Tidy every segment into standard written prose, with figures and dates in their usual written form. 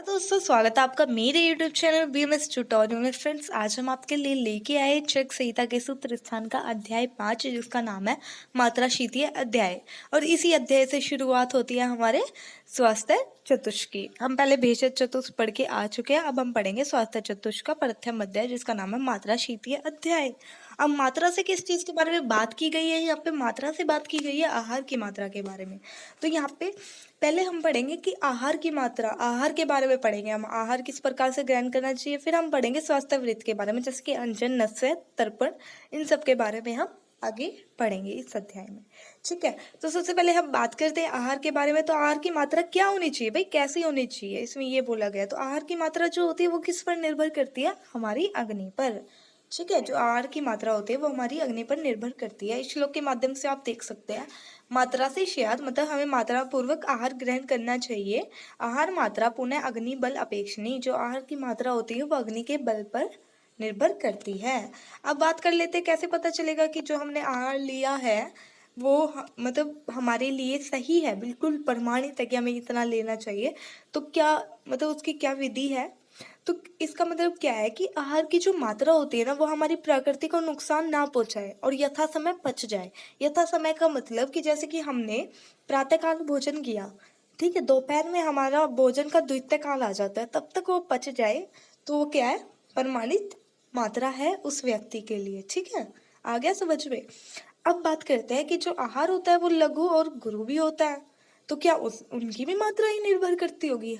दोस्तों, स्वागत है आपका मेरे YouTube चैनल बीएमएस ट्यूटोरियल में। फ्रेंड्स, आज हम आपके लिए लेके आए चरक संहिता के सूत्र स्थान का अध्याय 5, जिसका नाम है मात्राशीतीय अध्याय। और इसी अध्याय से शुरुआत होती है हमारे स्वास्थ्य चतुष्क की। हम पहले भेषज चतुष्क पढ़ के आ चुके हैं, अब हम पढ़ेंगे स्वास्थ्य चतुष्क का प्रथम अध्याय, जिसका नाम है मात्राशीतीय अध्याय। अब मात्रा से किस चीज के बारे में बात की गई है? यहाँ पे मात्रा से बात की गई है आहार की मात्रा के बारे में। तो यहाँ पे पहले हम पढ़ेंगे कि आहार की मात्रा, आहार के बारे में पढ़ेंगे हम, आहार किस प्रकार से ग्रहण करना चाहिए। फिर हम पढ़ेंगे स्वास्थ्य वृत्त के बारे में, जैसे कि अंजन, नस्य, तर्पण, इन सब के बारे में हम आगे पढ़ेंगे इस अध्याय में। ठीक है, तो सबसे पहले हम बात करते हैं आहार के बारे में। तो आहार की मात्रा क्या होनी चाहिए भाई, कैसी होनी चाहिए, इसमें ये बोला गया। तो आहार की मात्रा जो होती है वो किस पर निर्भर करती है? हमारी अग्नि पर। ठीक है, जो आहार की मात्रा होती है वो हमारी अग्नि पर निर्भर करती है। इस श्लोक के माध्यम से आप देख सकते हैं, मात्रा से श्याद मतलब हमें मात्रा पूर्वक आहार ग्रहण करना चाहिए। आहार मात्रा पुनः अग्नि बल अपेक्षणी, जो आहार की मात्रा होती है वो अग्नि के बल पर निर्भर करती है। अब बात कर लेते हैं कैसे पता चलेगा कि जो हमने आहार लिया है वो मतलब हमारे लिए सही है, बिल्कुल प्रमाणित है कि हमें इतना लेना चाहिए। तो क्या मतलब उसकी क्या विधि है? तो इसका मतलब क्या है कि आहार की जो मात्रा होती है ना, वो हमारी प्रकृति को नुकसान ना पहुंचाए और यथा समय पच जाए। यथा समय का मतलब कि जैसे कि हमने प्रातःकाल भोजन किया, ठीक है, दोपहर में हमारा भोजन का द्वितीय काल आ जाता है, तब तक वो पच जाए, तो वो क्या है? प्रमाणित मात्रा है उस व्यक्ति के लिए। ठीक है, आ गया समझ में? अब बात करते हैं कि जो आहार होता है वो लघु और गुरु भी होता है, तो क्या उनकी भी मात्रा ही निर्भर करती होगी?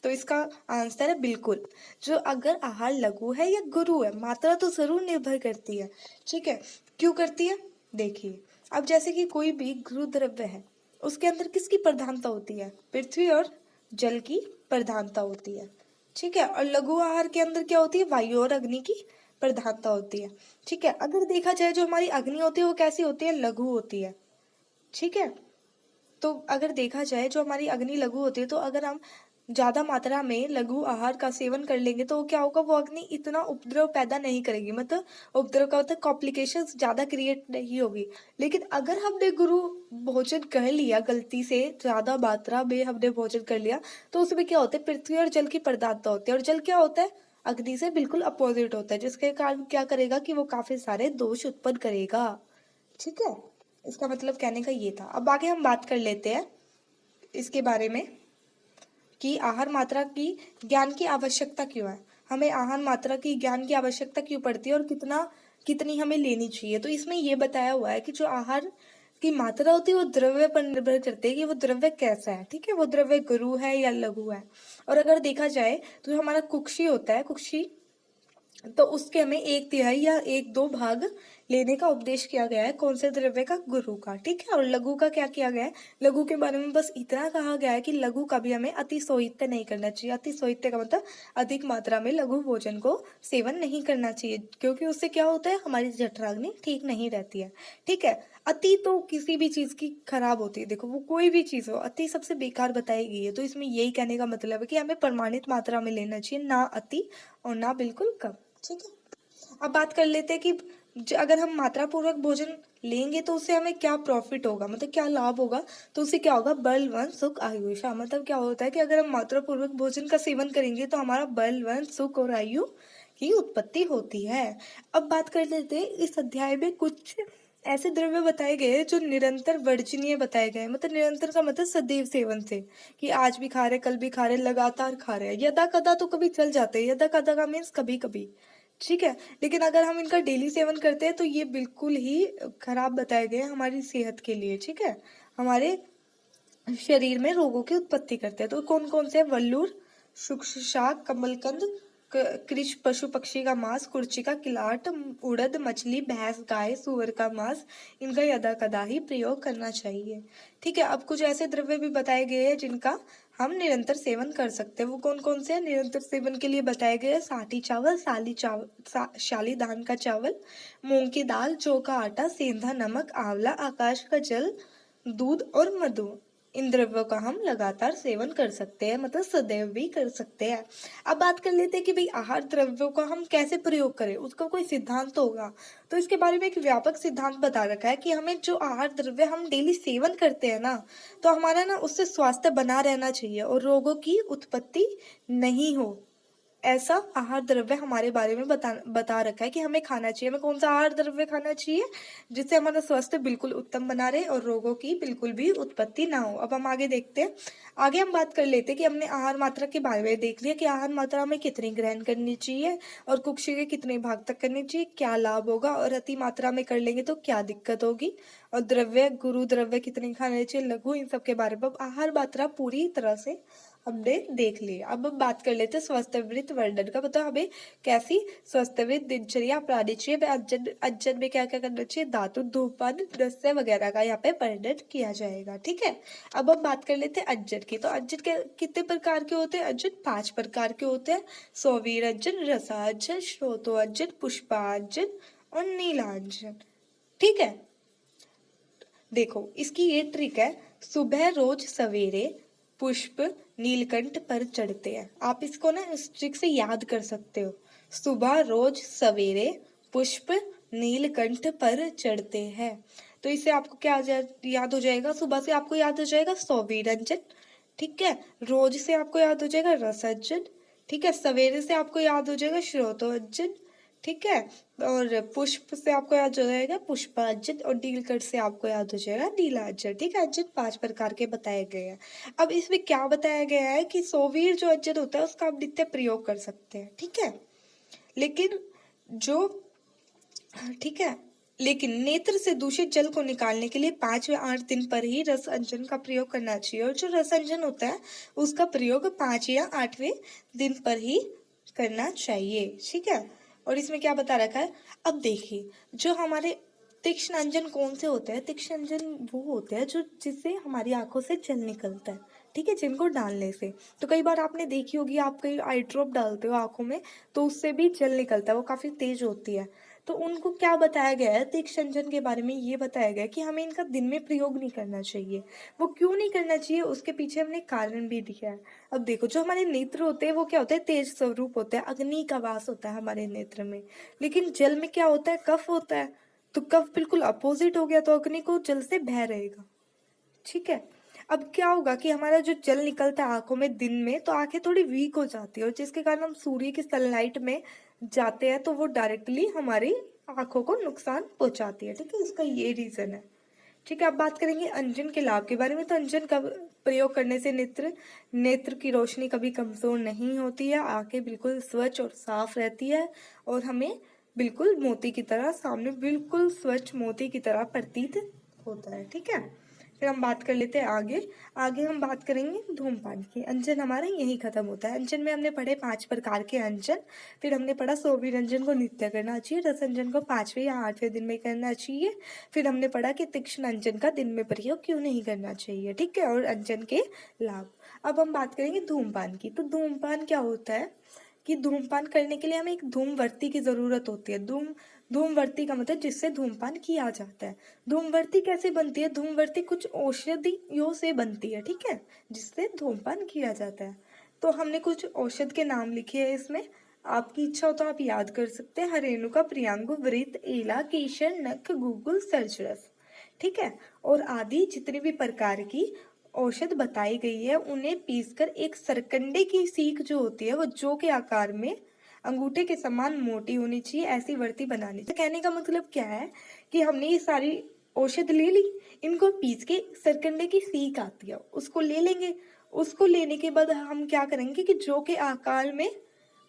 तो इसका आंसर है बिल्कुल। जो अगर आहार लघु है या गुरु है, मात्रा तो जरूर निर्भर करती है। ठीक है, क्यों करती है? देखिए, अब जैसे कि कोई भी गुरु द्रव्य है, उसके अंदर किसकी प्रधानता होती है? पृथ्वी और जल की प्रधानता होती है। ठीक है, और लघु आहार के अंदर क्या होती है? वायु और अग्नि की प्रधानता होती है। ठीक है, अगर देखा जाए जो हमारी अग्नि होती है वो कैसी होती है? लघु होती है। ठीक है, तो अगर देखा जाए जो हमारी अग्नि लघु होती है, तो अगर हम ज्यादा मात्रा में लघु आहार का सेवन कर लेंगे तो क्या होगा? वो अग्नि इतना उपद्रव पैदा नहीं करेगी, मतलब उपद्रव का मतलब कॉम्प्लिकेशंस ज्यादा क्रिएट नहीं होगी। लेकिन अगर हमने गुरु भोजन कर लिया, गलती से ज्यादा मात्रा में हमने भोजन कर लिया, तो उसमें क्या होता है? पृथ्वी और जल की प्रदाता होती है, और जल क्या होता है? अग्नि से बिल्कुल अपोजिट होता है, जिसके कारण क्या करेगा कि वो काफी सारे दोष उत्पन्न करेगा। ठीक है, इसका मतलब कहने का ये था। अब आगे हम बात कर लेते हैं इसके बारे में कि आहार मात्रा की ज्ञान की आवश्यकता क्यों है, हमें आहार मात्रा की ज्ञान की आवश्यकता क्यों पड़ती है और कितनी हमें लेनी चाहिए। तो इसमें ये बताया हुआ है कि जो आहार की मात्रा होती है वो द्रव्य पर निर्भर करती है कि वो द्रव्य कैसा है। ठीक है, वो द्रव्य गुरु है या लघु है। और अगर देखा जाए तो हमारा कुक्षी होता है, कुक्षी, तो उसके हमें 1/3 या 1/2 भाग लेने का उपदेश किया गया है। कौन से द्रव्य का? गुरु का। ठीक है, और लघु का क्या किया गया है? लघु के बारे में बस इतना कहा गया है कि लघु का भी हमें अति सोहित्य नहीं करना चाहिए। अति सोहित्य का मतलब अधिक मात्रा में लघु भोजन को सेवन नहीं करना चाहिए, क्योंकि उससे क्या होता है? हमारी जठराग्नि ठीक नहीं रहती है। ठीक है, अति तो किसी भी चीज की खराब होती है। देखो, वो कोई भी चीज हो, अति सबसे बेकार बताई गई है। तो इसमें यही कहने का मतलब है कि हमें प्रमाणित मात्रा में लेना चाहिए, ना अति और ना बिल्कुल कम। ठीक है, अब बात कर लेते हैं कि अगर हम मात्रा पूर्वक भोजन लेंगे तो उससे हमें क्या प्रॉफिट होगा, मतलब क्या लाभ होगा। तो उससे क्या होगा? बल, वन, सुख, आयुषा। मतलब क्या होता है कि अगर हम मात्रा पूर्वक भोजन का सेवन करेंगे तो हमारा बल, वन, सुख और आयु की उत्पत्ति होती है। अब बात कर लेते हैं इस अध्याय में कुछ ऐसे द्रव्य बताए गए हैं जो निरंतर वर्जनीय बताए गए हैं। मतलब निरंतर का मतलब सदैव सेवन से, कि आज भी खा रहे, कल भी खा रहे, लगातार खा रहे हैं। यदा कदा तो कभी चल जाते हैं, यदा कदा का मीन्स कभी कभी। ठीक है, लेकिन अगर हम इनका डेली सेवन करते हैं तो ये बिल्कुल ही खराब बताए गए हैं हमारी सेहत के लिए। ठीक है, हमारे शरीर में रोगों की उत्पत्ति करते हैं। तो कौन कौन से? वल्लूर, शुष्क शाक, कमलकंद, कृष पशु पक्षी का मांस, कुर्ची का किलाट, उड़द, मछली, भैंस, गाय, सुअर का मांस, इनका यदा कदा ही प्रयोग करना चाहिए। ठीक है, अब कुछ ऐसे द्रव्य भी बताए गए हैं जिनका हम निरंतर सेवन कर सकते हैं। वो कौन कौन से हैं? निरंतर सेवन के लिए बताए गए हैं साठी चावल, शाली धान का चावल, मूंग की दाल, जौ का आटा, सेंधा नमक, आंवला, आकाश का जल, दूध और मधु। इन द्रव्यों का हम लगातार सेवन कर सकते हैं, मतलब सदैव भी कर सकते हैं। अब बात कर लेते हैं कि भाई आहार द्रव्यों का हम कैसे प्रयोग करें, उसका कोई सिद्धांत तो होगा। तो इसके बारे में एक व्यापक सिद्धांत बता रखा है कि हमें जो आहार द्रव्य हम डेली सेवन करते हैं ना, तो हमारा ना उससे स्वास्थ्य बना रहना चाहिए और रोगों की उत्पत्ति नहीं हो। ऐसा आहार द्रव्य हमारे बारे में बता रखा है कि हमें खाना चाहिए। हमें कौन सा आहार द्रव्य खाना चाहिए, जिससे हमारा स्वास्थ्य बिल्कुल उत्तम बना रहे और रोगों की बिल्कुल भी उत्पत्ति ना हो। अब हम आगे देखते हैं। आगे हम बात कर लेते हैं कि हमने आहार मात्रा के बारे में देख लिया कि आहार मात्रा में कितनी ग्रहण करनी चाहिए और कुक्षी के कितने भाग तक करनी चाहिए, क्या लाभ होगा, और अति मात्रा में कर लेंगे तो क्या दिक्कत होगी, और द्रव्य गुरु द्रव्य कितने खाने चाहिए, लघु, इन सब के बारे में। अब आहार मात्रा पूरी तरह से हमने देख लिया। अब हम बात कर लेते हैं स्वस्थवृत्त वर्णन का। बताओ हमें कैसी स्वस्थवृत्त दिनचर्या अपनानी चाहिए। अज्जन में क्या क्या करना चाहिए, धातु, धूमपान, नशे वगैरह का यहाँ पे वर्णन किया जाएगा। ठीक है। अब हम बात कर लेते हैं अज्जन की। तो अज्जन के कितने प्रकार के होते हैं, अज्जन 5 प्रकार के होते हैं। सौवीर अज्जन, रसाज्जन, श्रोतोअज्जन, पुष्पाज्जन और नीलांजन। ठीक है। देखो इसकी ये ट्रिक है, सुबह रोज सवेरे पुष्प नीलकंठ पर चढ़ते हैं। आप इसको ना इस ट्रिक से याद कर सकते हो। सुबह रोज सवेरे पुष्प नीलकंठ पर चढ़ते हैं। तो इससे आपको क्या याद हो जाएगा, सुबह से आपको याद हो जाएगा सौवीरंजन, ठीक है, रोज से आपको याद हो जाएगा रसज्जन, ठीक है, सवेरे से आपको याद हो जाएगा श्रोतोज्जन, ठीक है, और पुष्प से आपको याद हो जाएगा पुष्पाज्जन, और नीलकंठ से आपको याद हो जाएगा नीलाज्जन। ठीक है। अज्जन 5 प्रकार के बताए गए हैं। अब इसमें क्या बताया गया है कि सौवीर जो अज्जन होता है उसका आप नित्य प्रयोग कर सकते हैं। ठीक है। लेकिन जो ठीक है, लेकिन नेत्र से दूषित जल को निकालने के लिए 5 या 8 दिन पर ही रस अंजन का प्रयोग करना चाहिए, और जो रस अंजन होता है उसका प्रयोग 5 या 8वें दिन पर ही करना चाहिए। ठीक है। और इसमें क्या बता रखा है, अब देखिए जो हमारे तीक्ष्ण अंजन कौन से होते हैं, तीक्ष्ण अंजन वो होते हैं जो जिससे हमारी आंखों से जल निकलता है। ठीक है, जिनको डालने से, तो कई बार आपने देखी होगी, आप कई आई ड्रॉप डालते हो आंखों में तो उससे भी जल निकलता है, वो काफी तेज होती है। तो उनको क्या बताया गया है, तीक्ष्ण अंजन के बारे में ये बताया गया है कि हमें इनका दिन में प्रयोग नहीं करना चाहिए। वो क्यों नहीं करना चाहिए, उसके पीछे हमने कारण भी दिया है। अब देखो जो हमारे नेत्र होते हैं वो क्या होता है, तेज स्वरूप होता है, अग्नि का वास होता है हमारे नेत्र में। लेकिन जल में क्या होता है, कफ होता है, तो कफ बिल्कुल अपोजिट हो गया, तो अग्नि को जल से बह रहेगा। ठीक है। अब क्या होगा कि हमारा जो जल निकलता है आंखों में दिन में, तो आंखें थोड़ी वीक हो जाती है, और जिसके कारण हम सूर्य की सनलाइट में जाते हैं तो वो डायरेक्टली हमारी आंखों को नुकसान पहुंचाती है। ठीक है, इसका ये रीजन है। ठीक है। अब बात करेंगे अंजन के लाभ के बारे में। तो अंजन का प्रयोग करने से नेत्र नेत्र की रोशनी कभी कमजोर नहीं होती है, आंखें बिल्कुल स्वच्छ और साफ रहती है, और हमें बिल्कुल मोती की तरह, सामने बिल्कुल स्वच्छ मोती की तरह प्रतीत होता है। ठीक है। फिर हम बात कर लेते हैं आगे। आगे हम बात करेंगे धूमपान की। अंजन हमारा यही खत्म होता है। अंजन में हमने पढ़े 5 प्रकार के अंजन। फिर हमने पढ़ा सोवीर अंजन को नित्य करना चाहिए, रस अंजन को 5वें या 8वें दिन में करना चाहिए। फिर हमने पढ़ा कि तीक्ष्ण अंजन का दिन में प्रयोग क्यों नहीं करना चाहिए। ठीक है, और अंजन के लाभ। अब हम बात करेंगे धूमपान की। तो धूमपान क्या होता है कि धूमपान करने के लिए हमें एक धूमवर्ती की जरूरत होती है। धूमवर्ती का मतलब जिससे धूमपान किया जाता है। धूमवर्ती कैसे बनती है, धूमवर्ती कुछ औषधियों से बनती है। ठीक है, जिससे धूमपान किया जाता है। तो हमने कुछ औषध के नाम लिखे हैं इसमें, आपकी इच्छा हो तो आप याद कर सकते हैं। हरेनुका, प्रियांगु, वृत, एला, केशर, नख, गुगुल, सर्जरस। ठीक है, और आदि जितनी भी प्रकार की औषध बताई गई है उन्हें पीसकर एक सरकंडे की सीख जो होती है वो जौ के आकार में अंगूठे के समान मोटी होनी चाहिए, ऐसी वर्ती बनानी चाहिए। कहने का मतलब क्या है कि हमने ये सारी औषध ले ली, इनको पीस के सरकंडे की सीख आती है उसको ले लेंगे। उसको लेने के बाद हम क्या करेंगे कि जौ के आकार में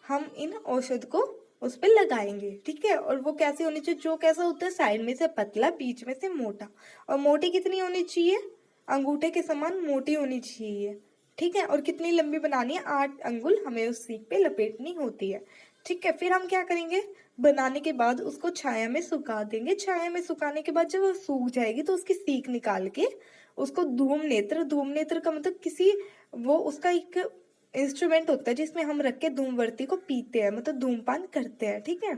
हम इन औषध को उस पर लगाएंगे। ठीक है, और वो कैसे होनी चाहिए, जो कैसा होता है, साइड में से पतला, बीच में से मोटा, और मोटी कितनी होनी चाहिए, अंगूठे के समान मोटी होनी चाहिए। ठीक है, और कितनी लंबी बनानी है, 8 अंगुल हमें उस सीख पे लपेटनी होती है। ठीक है, फिर हम क्या करेंगे, बनाने के बाद उसको छाया में सुखा देंगे। छाया में सुखाने के बाद जब वो सूख जाएगी तो उसकी सीख निकाल के उसको धूम नेत्र का मतलब किसी वो उसका एक इंस्ट्रूमेंट होता है जिसमें हम रख के धूमवर्ती को पीते हैं, मतलब धूमपान करते हैं। ठीक है,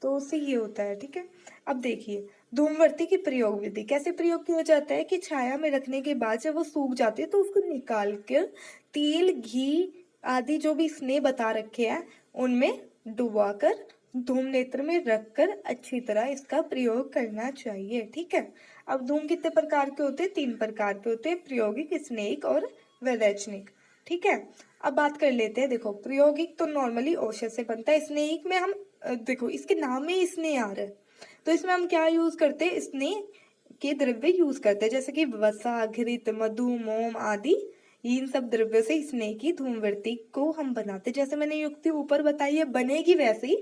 तो उससे ये होता है। ठीक है, अब देखिए धूमवर्ती की प्रयोग विधि कैसे प्रयोग किया जाता है कि छाया में रखने के बाद जब वो सूख जाती है तो उसको निकाल कर तेल घी आदि जो भी स्नेह बता रखे हैं उनमें डुबाकर धूम नेत्र में रखकर अच्छी तरह इसका प्रयोग करना चाहिए। ठीक है। अब धूम कितने प्रकार के होते हैं? 3 प्रकार के होते हैं, प्रायोगिक, स्नेहिक और वैदेचनिक। ठीक है। अब बात कर लेते हैं। देखो, प्रायोगिक तो नॉर्मली औषध से बनता है। स्नेहिक में हम देखो इसके नाम में ही स्नेह आ रहा है, तो इसमें हम क्या यूज करते हैं? स्नेह के द्रव्य यूज करते हैं, जैसे कि वसा, घृत, मधु, मोम आदि। इन सब द्रव्यों से स्नेह की धूमवर्ती को हम बनाते हैं। जैसे मैंने युक्ति ऊपर बताई है, बनेगी वैसे ही,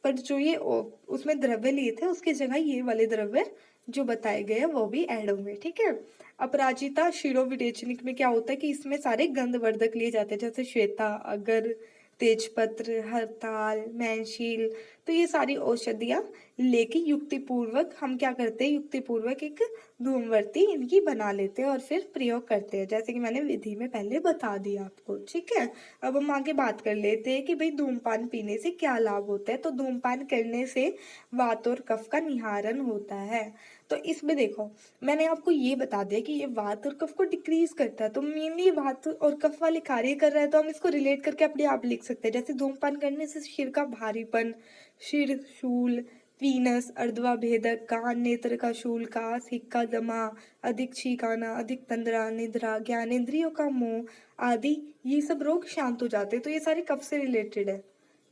पर जो ये उसमें द्रव्य लिए थे उसकी जगह ये वाले द्रव्य जो बताए गए हैं वो भी ऐड होंगे। ठीक है। अपराजिता शिरोविरेचनिक में क्या होता है कि इसमें सारे गंधवर्धक लिए जाते हैं, जैसे श्वेता, अगर, तेजपत्र, हरताल, मैनशील। तो ये सारी औषधियां लेके युक्तिपूर्वक हम क्या करते हैं? युक्तिपूर्वक एक धूमवर्ती इनकी बना लेते हैं और फिर प्रयोग करते हैं, जैसे कि मैंने विधि में पहले बता दिया आपको। ठीक है। अब हम आगे बात कर लेते हैं कि भाई धूमपान पीने से क्या लाभ होता है। तो धूमपान करने से वात और कफ का निवारण होता है। तो इसमें देखो, मैंने आपको ये बता दिया कि ये वात और कफ को डिक्रीज करता है, तो मेनली वात और कफ वाले कार्य कर रहा है, तो हम इसको रिलेट करके अपने आप लिख सकते हैं। जैसे धूमपान करने से सिर का भारीपन, शिर शूल, वीनस, अर्धवाभेदक, कान नेत्र का शूल, कास, हिक्का जमा, अधिक छींक आना, अधिक तंद्रा, निद्रा, ज्ञानेंद्रियों का मोह आदि, ये सब रोग शांत हो जाते हैं। तो ये सारे कफ से रिलेटेड है।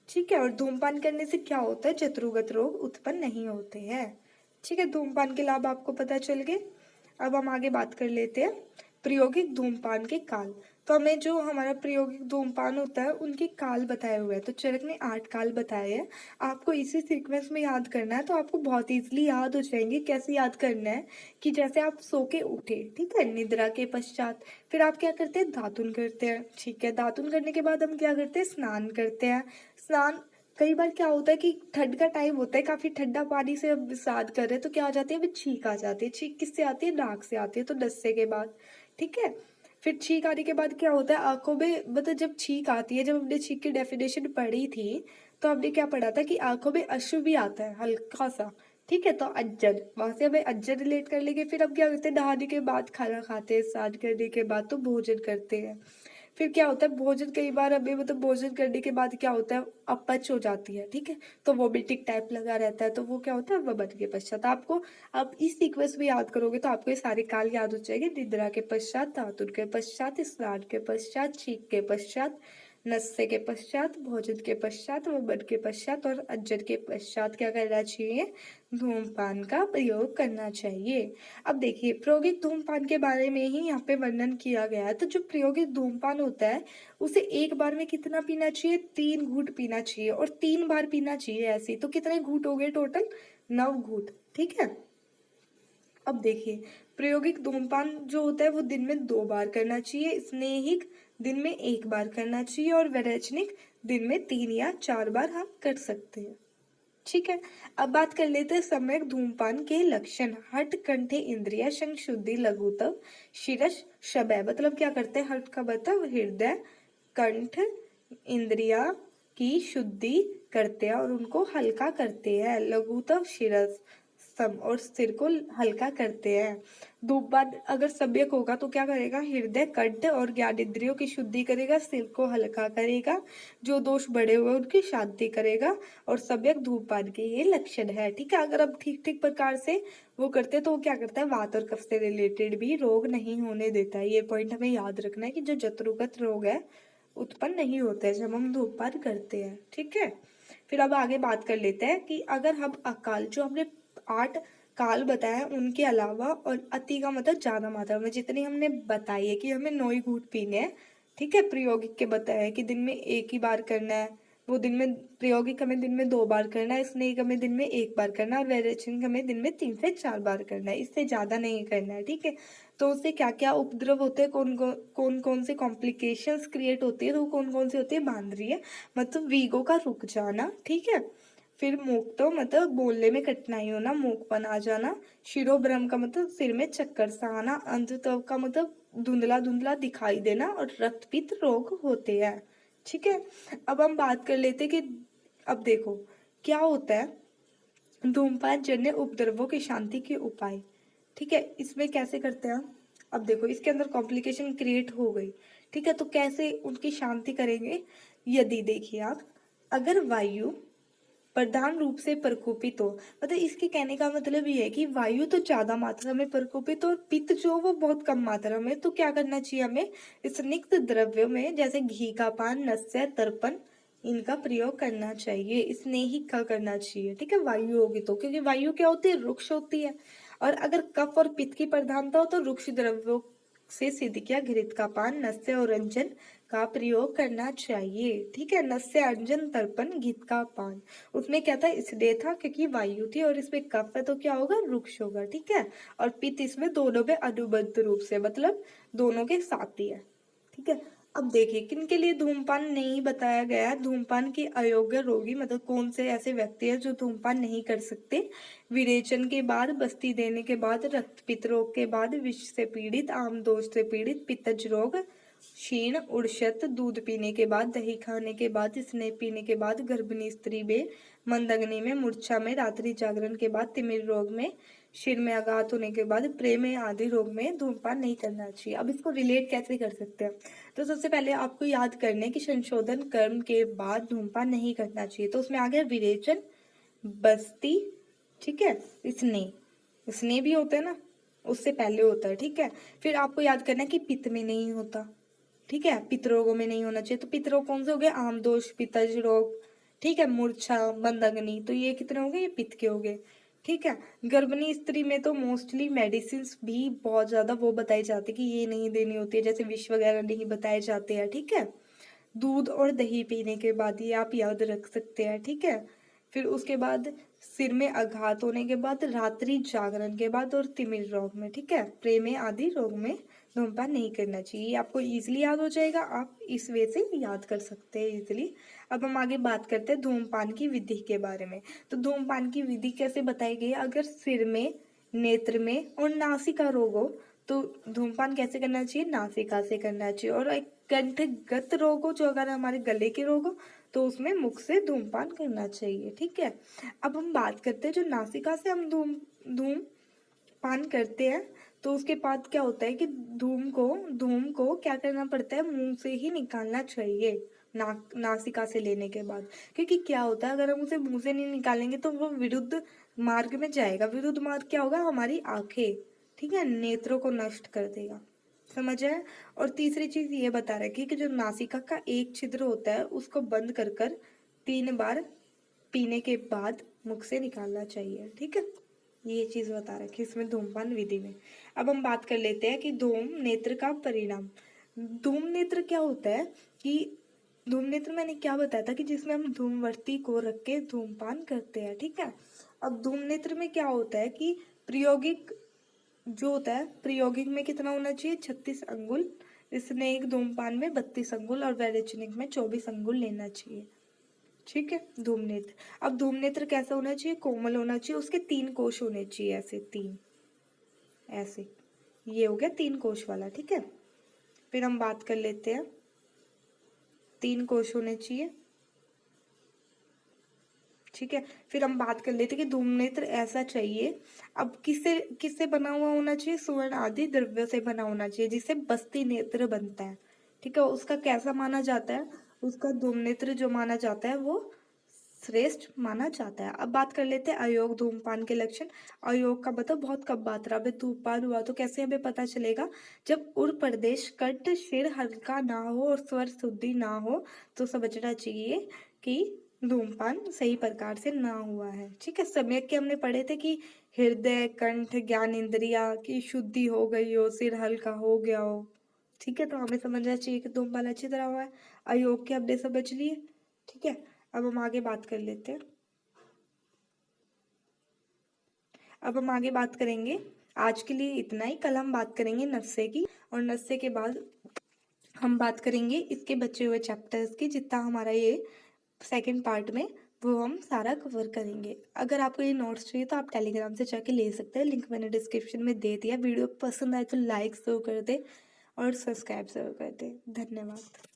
ठीक है। और धूमपान करने से क्या होता है? जत्रुगत रोग उत्पन्न नहीं होते हैं। ठीक है। धूमपान के लाभ आपको पता चल गए। अब हम आगे बात कर लेते हैं प्रायोगिक धूमपान के काल। तो हमें जो हमारा प्रायोगिक धूमपान होता है उनके काल बताए हुए हैं। तो चरक ने 8 काल बताए हैं, आपको इसी सीक्वेंस में याद करना है, तो आपको बहुत इजीली याद हो जाएंगे। कैसे याद करना है कि जैसे आप सो के उठे, ठीक है, निद्रा के पश्चात फिर आप क्या करते हैं? दातुन करते हैं। ठीक है। दातुन करने के बाद हम क्या करते हैं? स्नान करते हैं। स्नान कई बार क्या होता है कि ठंड का टाइम होता है, काफी ठंडा पानी से अब स्नान कर रहे हैं तो क्या आ जाती है? छींक आ जाती है। छींक किससे आती है? नाक से आती है, तो नस्से के बाद। ठीक है। फिर छींक आने के बाद क्या होता है? आंखों में, मतलब जब छींक आती है, जब हमने छींक की डेफिनेशन पढ़ी थी तो हमने क्या पढ़ा था कि आंखों में अश्रु भी आता है हल्का सा। ठीक है। तो अज्जर, वहां से हमें अज्जर रिलेट कर लेंगे। फिर अब क्या करते हैं? नहाने के बाद खाना खाते हैं, स्नान करने के बाद तो भोजन करते हैं। फिर क्या होता है? भोजन कई बार हमें, मतलब भोजन करने के बाद क्या होता है? अपच हो जाती है। ठीक है। तो वोमिटिंग टाइप लगा रहता है, तो वो क्या होता है? वमन के पश्चात। आपको आप इस सीक्वेंस में याद करोगे तो आपको ये सारे काल याद हो जाएंगे। निद्रा के पश्चात, दातुन के पश्चात, स्नान के पश्चात, छींक के पश्चात, नस्से के पश्चात, भोजन के पश्चात, वमन के पश्चात और अज्जर के पश्चात क्या करना चाहिए? धूमपान का प्रयोग करना चाहिए। अब देखिए, प्रायोगिक धूमपान के बारे में ही यहाँ पे वर्णन किया गया है। तो जो प्रायोगिक धूमपान होता है उसे एक बार में कितना पीना चाहिए? 3 घूंट पीना चाहिए, और 3 बार पीना चाहिए ऐसे। तो कितने घूंट हो गए टोटल? 9 घूंट। ठीक है। अब देखिए, प्रायोगिक धूमपान जो होता है वो दिन में 2 बार करना चाहिए, स्नेहिक दिन में 1 बार करना चाहिए, और वैरेचनिक दिन में 3 या 4 बार हम कर सकते हैं। ठीक है। अब बात कर लेते हैं सम्यक धूमपान के लक्षण। हट, कंठे, इंद्रिय, शंख शुद्धि, लघुतव, शिरस, शबय। मतलब क्या करते हैं? हट का मतलब हृदय, कंठ, इंद्रिया की शुद्धि करते हैं और उनको हल्का करते हैं। लघुतव शिरस, सम और सिर को हल्का करते हैं। धूमपान अगर सम्यक होगा तो क्या करेगा? हृदय, कंठ और ज्ञानेंद्रियों की शुद्धि करेगा, सिर को हल्का करेगा, जो दोष बढ़े हुए उनकी शांति करेगा, और सम्यक धूमपान के ये लक्षण है। ठीक है। अगर अब ठीक ठीक प्रकार से वो करते हैं तो वो क्या करता है? वात और कफ से रिलेटेड भी रोग नहीं होने देता है। ये पॉइंट हमें याद रखना है कि जो जत्रुगत रोग है उत्पन्न नहीं होते हैं जब हम धूमपान करते हैं। ठीक है। फिर अब आगे बात कर लेते हैं कि अगर हम अकाल, जो हमने 8 काल बताया उनके अलावा, और अति का मतलब ज्यादा मात्रा में, जितनी हमने बताई है कि हमें 9 घूंट पीने हैं। ठीक है। प्रायोगिक के बताया है कि दिन में 1 ही बार करना है, वो दिन में, प्रायोगिक हमें दिन में 2 बार करना है, स्नेहिक हमें दिन में 1 बार करना है, और वैरेचनिक हमें दिन में 3 से 4 बार करना है, इससे ज्यादा नहीं करना है। ठीक है। तो उससे क्या क्या उपद्रव होते हैं, कौन कौन से कॉम्प्लिकेशंस क्रिएट होती है, तो कौन कौन से होते हैं? बांद्रिय मतलब वीगो का रुक जाना। ठीक है। फिर मूक तो मतलब बोलने में कठिनाई होना, मूकपन आ जाना। शिरोभ्रम का मतलब सिर में चक्कर सा आना। अंधत्व का मतलब धुंधला धुंधला दिखाई देना, और रक्तपित्त रोग होते हैं। ठीक है। अब हम बात कर लेते कि अब देखो क्या होता है धूमपान जन्य उपद्रवों की शांति के उपाय। ठीक है, इसमें कैसे करते हैं हम? अब देखो इसके अंदर कॉम्प्लिकेशन क्रिएट हो गई। ठीक है, तो कैसे उनकी शांति करेंगे? यदि देखिए आप, अगर वायु प्रधान रूप से प्रकोपित हो, मतलब इसके कहने का मतलब ये है कि वायु तो ज्यादा मात्रा में प्रकोपित और पित्त जो वो बहुत कम मात्रा में, तो क्या करना चाहिए हमें? स्निग्ध द्रव्यों में जैसे घी का पान, नस्य, तर्पण, इनका प्रयोग करना चाहिए, स्नेही का करना चाहिए। ठीक है, वायु होगी तो, क्योंकि वायु क्या होती है? रुक्ष होती है। और अगर कफ और पित्त की प्रधानता हो तो रुक्ष द्रव्यों से सिद्ध किया घृत का पान, नस्य और रंजन का प्रयोग करना चाहिए। ठीक है, नस्य, अंजन, तर्पण, घृत का पान। उसमें क्या था? इसलिए था क्योंकि वायु थी और इसमें कफ है तो क्या होगा? रुक्ष होगा। ठीक है, और पित्त इसमें दोनों में अनुबद्ध रूप से, मतलब दोनों के साथ ही है। ठीक है, अब देखिए किन के लिए धूमपान नहीं बताया गया है। धूमपान के अयोग्य रोगी, मतलब कौन से ऐसे व्यक्ति हैं जो धूमपान नहीं कर सकते? विरेचन के बाद, बस्ती देने के बाद, रक्त पित्त रोग के बाद, विष से पीड़ित, आम दोष से पीड़ित, पित्तज रोग, क्षीण, उड़शत, दूध पीने के बाद, दही खाने के बाद, स्नेह पीने के बाद, गर्भिणी स्त्री में, मंदग्नि में, मूर्छा में, रात्रि जागरण के बाद, तिमिर रोग में, सिर में आघात होने के बाद, प्रेम आदि रोग में धूमपान नहीं करना चाहिए। अब इसको रिलेट कैसे कर सकते हैं? तो सबसे पहले आपको याद करने की संशोधन कर्म के बाद धूमपान नहीं करना चाहिए। तो उसमें आ गया विरेचन, बस्ती, ठीक है, स्नेह, स्नेह भी होता है ना, उससे पहले होता है। ठीक है, फिर आपको याद करना है कि पित्त में नहीं होता। ठीक है, पित्त रोगों में नहीं होना चाहिए। तो पित्त रोग कौन से हो गए? आम दोष, पित्तज रोग, ठीक है, मूर्छा, मंदग्नि, तो ये कितने हो गए? ये पित्त के हो गए। ठीक है, गर्भिणी स्त्री में तो मोस्टली मेडिसिन भी बहुत ज्यादा वो बताई जाती है कि ये नहीं देनी होती है, जैसे विष वगैरह नहीं बताए जाते हैं। ठीक है, दूध और दही पीने के बाद, ये आप याद रख सकते हैं। ठीक है, फिर उसके बाद सिर में आघात होने के बाद, रात्रि जागरण के बाद, और तिमिर रोग में। ठीक है, प्रेमे आदि रोग में धूमपान नहीं करना चाहिए। ये आपको इजीली याद हो जाएगा, आप इस वे से याद कर सकते हैं इजीली। अब हम आगे बात करते हैं धूमपान की विधि के बारे में। तो धूमपान की विधि कैसे बताई गई है? अगर सिर में, नेत्र में और नासिका रोग हो तो धूमपान कैसे करना चाहिए? नासिका से करना चाहिए। और एक कंठगत रोग हो, जो अगर हमारे गले के रोग हो तो उसमें मुख से धूमपान करना चाहिए। ठीक है, अब हम बात करते हैं जो नासिका से हम धूमपान करते हैं, तो उसके बाद क्या होता है कि धूम को क्या करना पड़ता है? मुंह से ही निकालना चाहिए, नासिका से लेने के बाद। क्योंकि क्या होता है, अगर हम उसे मुंह से नहीं निकालेंगे तो वो विरुद्ध मार्ग में जाएगा। विरुद्ध मार्ग क्या होगा? हमारी आंखें, ठीक है, नेत्रों को नष्ट कर देगा। समझ आया? और तीसरी चीज ये बता रखी कि जो नासिका का एक छिद्र होता है उसको बंद कर 3 बार पीने के बाद मुख से निकालना चाहिए। ठीक है, ये चीज बता रखी इसमें धूमपान विधि में। अब हम बात कर लेते हैं कि धूम नेत्र का परिणाम। धूम नेत्र क्या होता है कि धूम नेत्र मैंने क्या बताया था कि जिसमें हम धूमवर्ती को रख के धूमपान करते हैं। ठीक है, अब धूम नेत्र में क्या होता है कि प्रायोगिक जो होता है, प्रायोगिक में कितना होना चाहिए? 36 अंगुल, स्नेहिक धूमपान में 32 अंगुल और वैरेचनिक में 24 अंगुल लेना चाहिए। ठीक है, धूमनेत्र। अब धूमनेत्र कैसा होना चाहिए? कोमल होना चाहिए, उसके 3 कोश होने चाहिए, ऐसे 3, ऐसे। ये हो गया 3 कोश वाला। ठीक है, फिर हम बात कर लेते हैं, 3 कोश होने चाहिए। ठीक है, फिर हम बात कर लेते हैं कि धूमनेत्र ऐसा चाहिए। अब किससे किससे बना हुआ होना चाहिए? सुवर्ण आदि द्रव्य से बना होना चाहिए, जिससे बस्ती नेत्र बनता है। ठीक है, उसका कैसा माना जाता है? उसका धूमनेत्र जो माना जाता है वो श्रेष्ठ माना जाता है। अब बात कर लेते हैं अयोग धूमपान के लक्षण। अयोग का मतलब बहुत कम मात्रा में धूमपान हुआ तो कैसे हमें पता चलेगा? जब उर प्रदेश, कंठ, सिर हल्का ना हो और स्वर शुद्धि ना हो तो समझना चाहिए कि धूमपान सही प्रकार से ना हुआ है। ठीक है, सम्यक के हमने पढ़े थे कि हृदय, कंठ, ज्ञान इंद्रिया की शुद्धि हो गई हो, सिर हल्का हो गया हो। ठीक है, तो हमें समझना चाहिए कि धूमपान अच्छी तरह हुआ है। अयोग के हमने समझ लिए। ठीक है, अब हम आगे बात कर लेते हैं। अब हम आगे बात करेंगे, आज के लिए इतना ही। कल हम बात करेंगे नस्से की, और नस्से के बाद हम बात करेंगे इसके बचे हुए चैप्टर्स की। जितना हमारा ये सेकंड पार्ट में वो हम सारा कवर करेंगे। अगर आपको ये नोट्स चाहिए तो आप टेलीग्राम से जाके ले सकते हैं, लिंक मैंने डिस्क्रिप्शन में दे दिया। वीडियो पसंद आए तो लाइक जरूर कर दे और सब्सक्राइब जरूर कर दे। धन्यवाद।